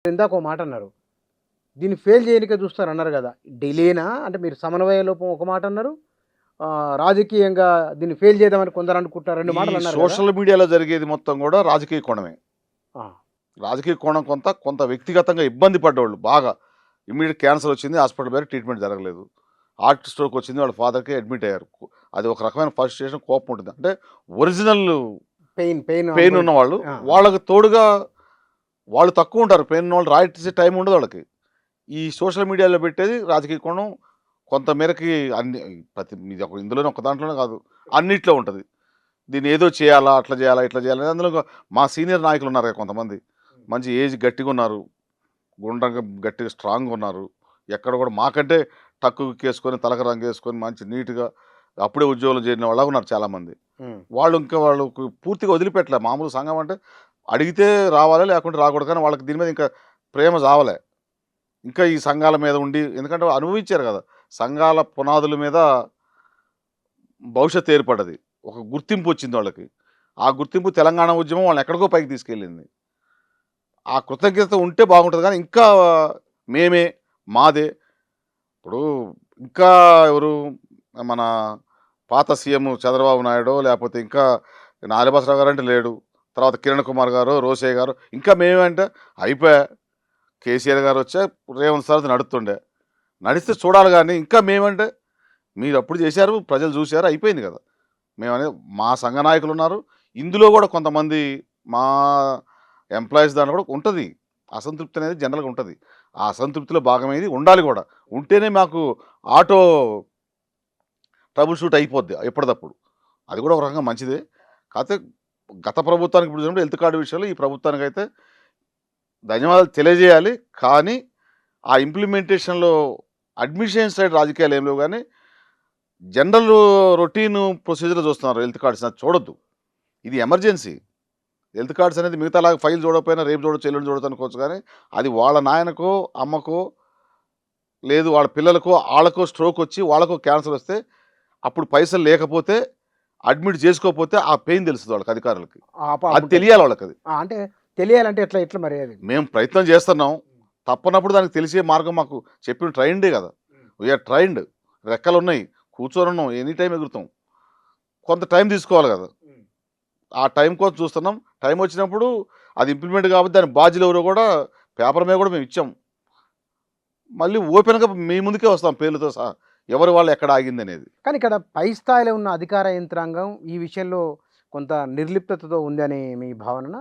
ఇందాక ఒక మాట అన్నారు. దీన్ని ఫెయిల్ చేయనీకే చూస్తారన్నారు గదా! డిలేనా? అంటే మీరు సమన్వయ లోపం ఒక మాట అన్నారు. రాజకీయంగా దీన్ని ఫెయిల్ చేద్దామని కొందరు అనుకుంటారు. 2 ఈ మాటలన్నారు గదా! సోషల్ మీడియాలో జరిగేది మొత్తం గూడా రాజకీయ కోణమే. ఆ! రాజకీయ కోణం కొంత వ్యక్తిగతంగా ఇబ్బంది పడ్డోళ్ళు బాగా. ఇమ్మీడియేట్ క్యాన్సర్ వచ్చింది. హాస్పిటల్ పోయారు. ట్రీట్మెంట్ జరగలేదు. హార్ట్ స్ట్రోక్ వచ్చింది. వాళ్ళ ఫాదర్‌కి అడ్మిట్ అయ్యారు. అది ఒక రకమైన ఫ్రస్ట్రేషన్, కోపం ఉంటుంది. అంటే ఒరిజినల్ పెయిన్ పెయిన్ ఉన్నవాళ్ళు, ఆ! వాళ్ళకి తోడుగా వాళ్ళు తక్కువుంటారు. పెయిన్ ఉన్నవాళ్ళు రాసేసే టైం ఉండదు వాళ్ళకి. ఈ సోషల్ మీడియాలో పెట్టేది రాజకీయ కోణం కొంత మేరకి అన్ని ఇది ఒక ఇందులోనే ఒక దాంట్లోనే కాదు. అన్నిట్లో ఉంటది. దీన్ని ఏదో చేయాలా, అట్లా చేయాలా, ఇట్లా చేయాలా అందులో మా సీనియర్ నాయకులు ఉన్నారు కదా కొంతమంది. మంచి ఏజ్ గట్టిగున్నారు. గుండ్రంగా గట్టిగా స్ట్రాంగ్‌గా ఉన్నారు. ఎక్కడ కూడా మాకంటే టక్కు విక్కేసుకొని, తలకు రంగేసుకొని మంచి నీట్‌గా అప్పుడే ఉద్యోగంలో చేరిన వాళ్ళలాగా ఉన్నారు చాలామంది. హ్మ్. వాళ్ళకు పూర్తిగా వదిలిపెట్టలే. మామూలు సంఘం అంటే అడిగితే రావాలి, లేకుంటే రాకూడదు. కానీ వాళ్ళకి దీని మీద ఇంకా ప్రేమ జావలే. ఇంకా ఈ సంఘాల మీద ఉండి ఎందుకంటే అనుభవించారు కదా! సంఘాల పునాదుల మీద భవిష్యత్తు ఏర్పడ్డది. ఒక గుర్తింపు వచ్చింది వాళ్ళకి. ఆ గుర్తింపు తెలంగాణ ఉద్యమం వాళ్ళని ఎక్కడికో పైకి తీసుకెళ్ళింది. ఆ కృతజ్ఞత ఉంటే బాగుంటది గానీ ఇంకా మేమే, మాదే ఇప్పుడు ఇంకా ఎవరు మన పాత సీఎం చంద్రబాబు నాయుడో లేపోతే ఇంకా నాగభూషణరావు గారంటే లేడు. తర్వాత కిరణ్ కుమార్ గారో, రోసయ్య గారో ఇంకా మేమే అంటే అయిపాయే. కేసీఆర్ గారొచ్చా రేవంత్ సార్‌ది నడుస్తుండే. నడిస్తే చూడాలి గానీ ఇంకా మేమంటే మీరప్పుడు చేశారు, ప్రజలు చూసారు అయిపోయింది కదా! మేమనేది మా సంఘ నాయకులున్నారు. ఇందులో గూడా కొంతమంది మా ఎంప్లాయీస్ దాంట్లో కూడా ఉంటది. అసంతృప్తి అనేది జనరల్‌గా ఉంటది. ఆ అసంతృప్తిలో భాగమేది ఉండాలి గూడా. ఉంటేనే మాకు ఆటో ట్రబుల్ షూట్ అయిపోద్ది ఎప్పటిదప్పుడు. అది కూడా ఒక రకంగా మంచిదే. కాతే గత ప్రభుత్వానికి ఇప్పుడు చూసినప్పుడు హెల్త్ కార్డ్ విషయంలో ఈ ప్రభుత్వానికైతే ధన్యవాదాలు తెలియజేయాలి. కానీ ఆ ఇంప్లిమెంటేషన్‌లో అడ్మిషన్ సైడ్ రాజకీయాలు ఏం లేవు గానీ, జనరల్ రొటీన్ ప్రొసీజర్ చూస్తున్నారు హెల్త్ కార్డ్స్. అది చూడొద్దు. ఇది ఎమర్జెన్సీ. హెల్త్ కార్డ్స్ అనేది మిగతాలాగా ఫైల్ చూడకపోయినా రేపు చూడొచ్చు, ఎల్లుండి చూడొచ్చు అనుకోవచ్చు గానీ, అది వాళ్ళ నాయనకో, అమ్మకో, లేదు వాళ్ళ పిల్లలకో, ఆళ్ళకో స్ట్రోకొచ్చి, వాళ్ళకో క్యాన్సరొస్తే, అప్పుడు పైసలు లేకపోతే, అడ్మిట్ చేసుకోకపోతే ఆ పెయిన్ తెలుస్తది వాళ్ళకి అధికారులకి. అది అప్పుంటది. తెలియాలి వాళ్ళకది. అంటే తెలియాలంటే ఎట్లా మరి అది? మేము ప్రయత్నం చేస్తున్నాం. తప్పనప్పుడు దానికి తెలిసే మార్గం మాకు చెప్పిన ట్రైన్డే గదా! We are trained. రెక్కలున్నాయి. కూర్చొనున్నాం. ఎనీ టైమ్ ఎగురుతాం. కొంత టైం తీసుకోవాలి గదా! ఆ టైం కోసం చూస్తున్నాం. టైమొచ్చినప్పుడు అది ఇంప్లిమెంట్ కాబట్టి దాని బాధ్యులెవరో గూడా పేపర్ మీద గూడా మేమిచ్చాం. మళ్ళీ ఓపెన్‌గా మీ ముందుకే వస్తాం పేర్లతో సహా. ఎవరి వాళ్ళు ఎక్కడ ఆగిందనేది. కానీ ఇక్కడ పై స్థాయిలో ఉన్న అధికార యంత్రాంగం ఈ విషయంలో కొంత నిర్లిప్తతతో ఉందని మీ భావననా?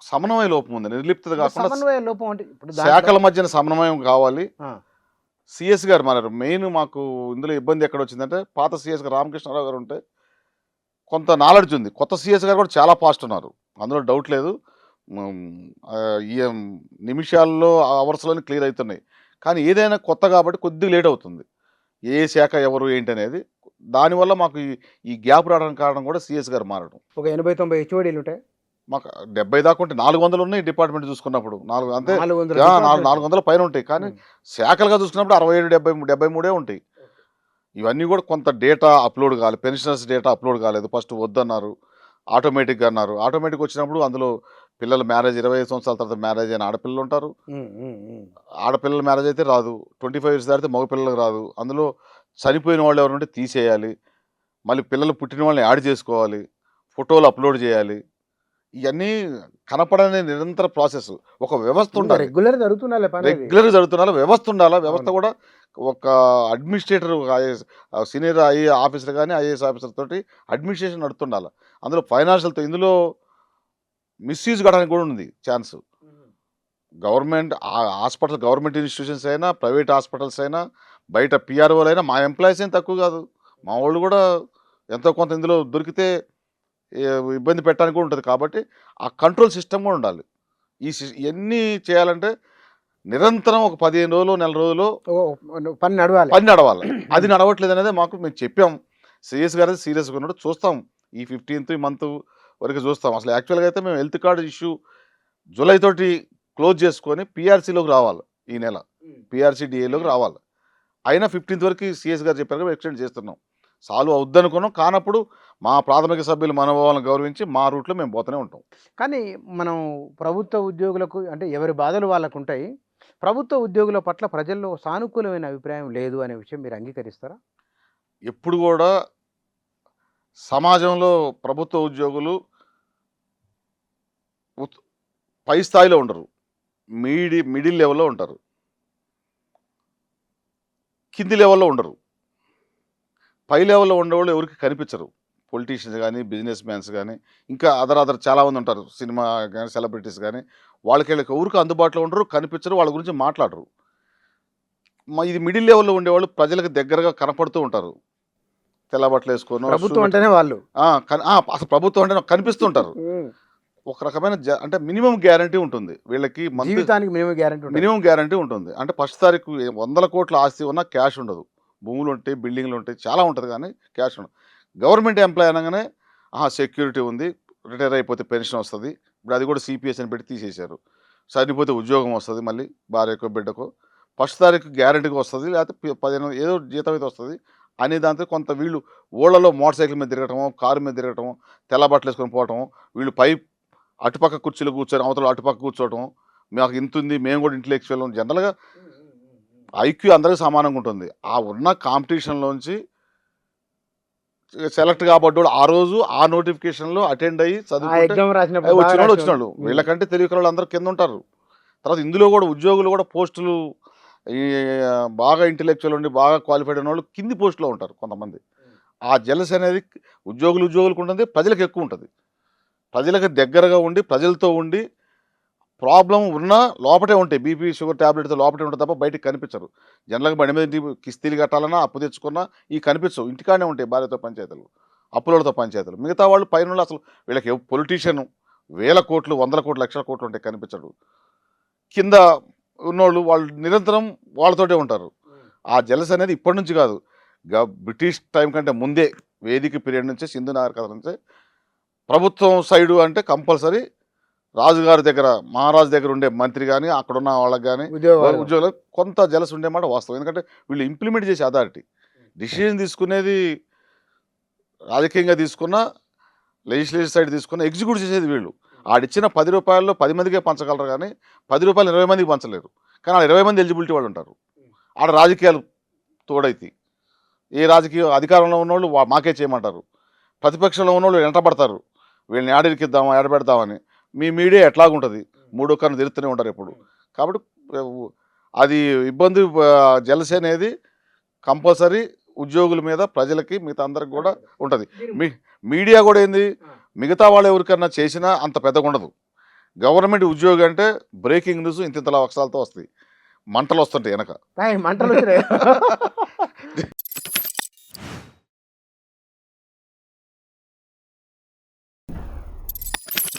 సమన్వయ లోపం ఉంది. నిర్లిప్తత అంటే కాకుండా సమన్వయ లోపం అంటే ఇప్పుడు దాంట్లో శాఖల మధ్యన సమన్వయం కావాలి. ఆ! సీఎస్ గారు మారారు. మెయిన్ మాకు ఇందులో ఇబ్బంది ఎక్కడొచ్చిందంటే పాత సీఎస్ గారు రామకృష్ణారావు గారు ఉంటే కొంత నాలెడ్జ్ ఉంది. కొత్త సీఎస్ గారు కూడా చాలా ఫాస్ట్ ఉన్నారు. అందులో డౌట్ లేదు. హ్మ్. ఈ నిమిషాల్లో, అవర్స్‌లోనే క్లియర్ అయితున్నాయి. కానీ ఏదైనా కొత్త కాబట్టి కొద్దిగా లేట్ అవుతుంది. ఏ శాఖ ఎవరు ఏంటనేది. దానివల్ల మాకు ఈ గ్యాప్ రావడానికి కారణం కూడా సీఎస్ గారు మారడం. ఒక 80, 90 హెచ్ఓడీలుంటాయి. మాకు 70 దాకా ఉంటే 400 ఉన్నాయి డిపార్ట్మెంట్ చూసుకున్నప్పుడు. అంతే 400 ఆ! డిపార్ట్మెంట్లు. 400 పైన ఉంటాయి. కానీ హ్మ్. శాఖలుగా చూసుకున్నప్పుడు 67, 73 ఉంటాయి. ఇవన్నీ కూడా కొంత డేటా అప్‌లోడ్ కాలేదు. పెన్షనర్స్ డేటా అప్‌లోడ్ కాలేదు. ఫస్ట్ వద్దన్నారు. ఆటోమేటిక్‌గా అన్నారు. ఆటోమేటిక్ వచ్చినప్పుడు అందులో పిల్లల మ్యారేజ్ 25 సంవత్సరాల తర్వాత మ్యారేజ్ అయిన ఆడపిల్లలుంటారు. హ్మ్. హ్మ్. హ్మ్. ఆడపిల్లల మ్యారేజ్ అయితే రాదు. 25 ఇయర్స్ దాటితే మగ పిల్లలకు రాదు. అందులో చనిపోయిన వాళ్ళు ఎవరైనా ఉంటే తీసేయాలి. మళ్ళీ పిల్లలు పుట్టిన వాళ్ళని యాడ్ చేసుకోవాలి. ఫోటోలు అప్‌లోడ్ చేయాలి. ఇయన్నీ కనపడని నిరంతర ప్రాసెస్. ఒక వ్యవస్థ ఉండాలి. రెగ్యులర్ జరుగుతుండాలే పనది. రెగ్యులర్‌గా జరుగుతుండాలి. వ్యవస్థ ఉండాలా. వ్యవస్థ అవును. కూడా ఒక అడ్మినిస్ట్రేటర్ సీనియర్ ఆఫీసర్ గాని, ఐఏఎస్ ఆఫీసర్ తోటి అడ్మినిస్ట్రేషన్ నడుతుండాల. అందులో ఫైనాన్షియల్‌తో ఇందులో మిస్‌యూజ్ కావడానికి కూడా ఉంది ఛాన్స్. గవర్నమెంట్ గవర్నమెంట్ ఇన్‌స్టిట్యూషన్స్ అయినా, ప్రైవేట్ హాస్పిటల్స్ అయినా, బయట పీఆర్ఓలైనా మా ఎంప్లాయీస్ ఏం తక్కువ కాదు. మా వోళ్ళు కూడా ఎంతో కొంత ఇందులో దొరికితే ఎ ఇబ్బంది పెట్టడానికి కూడా ఉంటది. కాబట్టి ఆ కంట్రోల్ సిస్టమ్ కూడా ఉండాలి. ఇయన్నీ చేయాలంటే నిరంతరం ఒక 15 రోజులో, నెల రోజులో పని నడవాలి. పని నడవాలి. అది నడవట్లేదనేదే మేము చెప్పాం. సీఎస్ గారు సీరియస్‌గా ఉన్నాడు. చూస్తాం. ఈ 15థ్ ఈ మంత్ వరకు చూస్తాం. అసలు యాక్చువల్‌గా అయితే మేము హెల్త్ కార్డ్ ఇష్యూ జులై తోటి క్లోజ్ చేసుకొని పీఆర్సీలోకి రావాలి ఈ నెల. పీఆర్సీ, డీఏలోకి రావాలి. అయినా 15థ్ వరకు సీఎస్ గారు చెప్పారు కాబట్టి ఎక్స్టెండ్ చేస్తున్నాం. సాల్వ్ అవుద్దనుకున్నాం. కానప్పుడు మా ప్రాథమిక సభ్యుల మనోభావాలను గౌరవించి మా రూట్‌లో మేము పోతూనే ఉంటాం. కానీ మనం ప్రభుత్వ ఉద్యోగులకు అంటే ఎవరి బాధలు వాళ్ళకుంటాయి. ప్రభుత్వ ఉద్యోగుల పట్ల ప్రజల్లో సానుకూలమైన అభిప్రాయం లేదు అనే విషయం మీరు అంగీకరిస్తారా? ఎప్పుడు గూడా సమాజంలో ప్రభుత్వ ఉద్యోగులు ఉత్ పై స్థాయిలో ఉండరు. మిడిల్ లెవెల్‌లో ఉంటారు. కింది లెవెల్‌లో ఉండరు. పై లెవెల్‌లో ఉండేవాళ్ళు ఎవరికీ కనిపించరు. పొలిటీషియన్స్ గానీ, బిజినెస్ మ్యాన్స్ గానీ, ఇంకా అదర్ చాలామంది ఉంటారు. సినిమా గానీ, సెలబ్రిటీస్ గానీ, వీళ్ళకి ఎవరికి అందుబాటులో ఉండరు, కనిపించరు, వాళ్ళ గురించి మాట్లాడరు. ఇది మిడిల్ లెవెల్‌లో ఉండేవాళ్ళు ప్రజలకు దగ్గరగా కనపడుతూ ఉంటారు. తెల్ల బట్టలేసుకోనో, ప్రభుత్వం అంటేనే వాళ్ళు. అసలు ప్రభుత్వం అంటే నాకు కనిపిస్తూ ఉంటారు. హ్మ్. ఒక రకమైన అంటే మినిమమ్ గ్యారంటీ ఉంటుంది. వీళ్ళకి జీవితానికి మినిమం గ్యారంటీ ఉంటుంది. మినిమమ్ గ్యారంటీ ఉంటుంది. అంటే ఫస్ట్ తారీఖు వందల కోట్ల ఆస్తి ఉన్నా క్యాష్ ఉండదు. భూములుంటాయి, బిల్డింగ్‌లుంటాయి, చాలా ఉంటది గానీ క్యాష్ ఉండదు. గవర్నమెంట్ ఎంప్లాయీ అనంగానే సెక్యూరిటీ ఉంది. రిటైర్ అయిపోతే పెన్షన్ వస్తది. ఇప్పుడు అది కూడా సీపీఎస్ అని పెట్టి తీసేశారు. చనిపోతే ఉద్యోగం వస్తది మళ్ళీ భార్యకో, బిడ్డకో. ఫస్ట్ తారీఖు గ్యారంటీగా వస్తది. లేకపోతే 15 ఏదో జీతం అయితే వస్తది. అనే దాంతో కొంత వీళ్ళు ఊళ్ళలో మోటార్ సైకిల్ మీద తిరగటమో, కారు మీద తిరగటమో, తెల్ల బట్టలేసుకొని పోవటమో, వీళ్ళు అటుపక్క కుర్చీలో కూర్చొని అవతల అటుపక్క కూర్చోవటం. మాకు ఇంతుంది, మేము కూడా ఇంటలెక్చువల్ జనరల్‌గా ఐక్యూ అందరికి సమానంగా ఉంటుంది. ఆ ఉన్న కాంపిటీషన్‌లోంచి సెలెక్ట్ కాబడ్డోడు ఆ రోజు ఆ నోటిఫికేషన్‌లో అటెండ్ అయ్యి ఆ చదువుకుంటే ఎగ్జామ్ రాసినప్పుడు బాగా వచ్చినోళ్ళు రాసినోళ్ళు. వచ్చినోళ్ళు. వీళ్ళకంటే తెలివికలోళ్ళు అందరూ కింద ఉంటారు. తర్వాత ఇందులో కూడా ఉద్యోగులు కూడా పోస్టులు ఈ బాగా ఇంటలెక్చువల్ ఉండి బాగా క్వాలిఫైడ్ ఉన్నోళ్ళు కింది పోస్ట్‌లో ఉంటారు కొంతమంది. ఆ జెలసీ అనేది ఉద్యోగులకు ఉంటుంది. ప్రజలకు ఎక్కువ ఉంటది. ప్రజలకు దగ్గరగా ఉండి, ప్రజలతో ఉండి ప్రాబ్లమ్ ఉన్నా లోపటే ఉంటాయి. బీపీ, షుగర్ టాబ్లెట్‌తో లోపటే ఉంటాయి తప్ప బయటికి కనిపించరు. జనరల్‌గా బండి మీద కిస్తీలు కట్టాలన్నా, అప్పు తెచ్చుకున్నా ఇయి కనిపించవు. ఇంటికాడనే ఉంటాయి భార్యతో పంచాయతీలు, అప్పులోళ్ళతో పంచాయతీలు. మిగతా వాళ్ళు పైనోళ్ళు అసలు వీళ్ళకి పొలిటీషియన్ వేల కోట్లు, వందల కోట్లు, లక్షల కోట్లు ఉంటాయి కనిపించడు. కింద ఉన్నోళ్ళు వాళ్ళు నిరంతరం వాళ్ళతోటే ఉంటారు. ఆ జెలసీ అనేది ఇప్పటి నుంచి కాదు. బ్రిటిష్ టైం కంటే ముందే వేదిక పీరియడ్ నుంచే, సింధు నాగరికత నుంచే ప్రభుత్వం సైడు అంటే కంపల్సరీ రాజుగారి దగ్గర, మహారాజు దగ్గర ఉండే మంత్రి గాని, అక్కడున్న వాళ్ళకి గాని, ఉద్యోగాలు. ఉద్యోగులకు కొంత జెలసీ ఉండేమాట వాస్తవం. ఎందుకంటే వీళ్ళు ఇంప్లిమెంట్ చేసే అథారిటీ. డిసిషన్ తీసుకునేది రాజకీయంగా తీసుకున్న, లెజిస్లేటివ్ సైడ్ తీసుకున్న, ఎగ్జిక్యూట్ చేసేది వీళ్ళు. ఆడిచ్చిన రూ. 10లో 10 మందికే పంచగలరు గానీ, రూ. 10 20 మందికి పంచలేరు. కానీ ఆడ 20 మంది ఎలిజిబిలిటీ వాళ్ళు ఉంటారు. ఆడ రాజకీయాలు తోడైతాయి. ఏ రాజకీయ అధికారంలో ఉన్నోళ్ళు మాకే చేయమంటారు. ప్రతిపక్షంలో ఉన్నోళ్ళు వెంటబడతారు. వీళ్ళని ఏడిరికిద్దామా, ఏడబెడతామని. మీ మీడియా ఎట్లాగుంటది. మూడో కన్ను తెరుస్తూనే ఉంటారు ఎప్పుడు. కాబట్టి అది ఇబ్బంది జెలసీ అనేది కంపల్సరీ ఉద్యోగుల మీద, ప్రజలకి, మిగతా అందరికి కూడా ఉంటది. మీడియా కూడా ఏంది, మిగతా వాళ్ళు ఎవరికన్నా చేసినా అంత పెద్దగా ఉండదు. గవర్నమెంట్ ఉద్యోగి అంటే బ్రేకింగ్ న్యూస్ ఇంతింతలా అక్షరాలతో వస్తాయి. మంటలు వస్తుంటాయి వెనక. మంటలు వచ్చినాయి.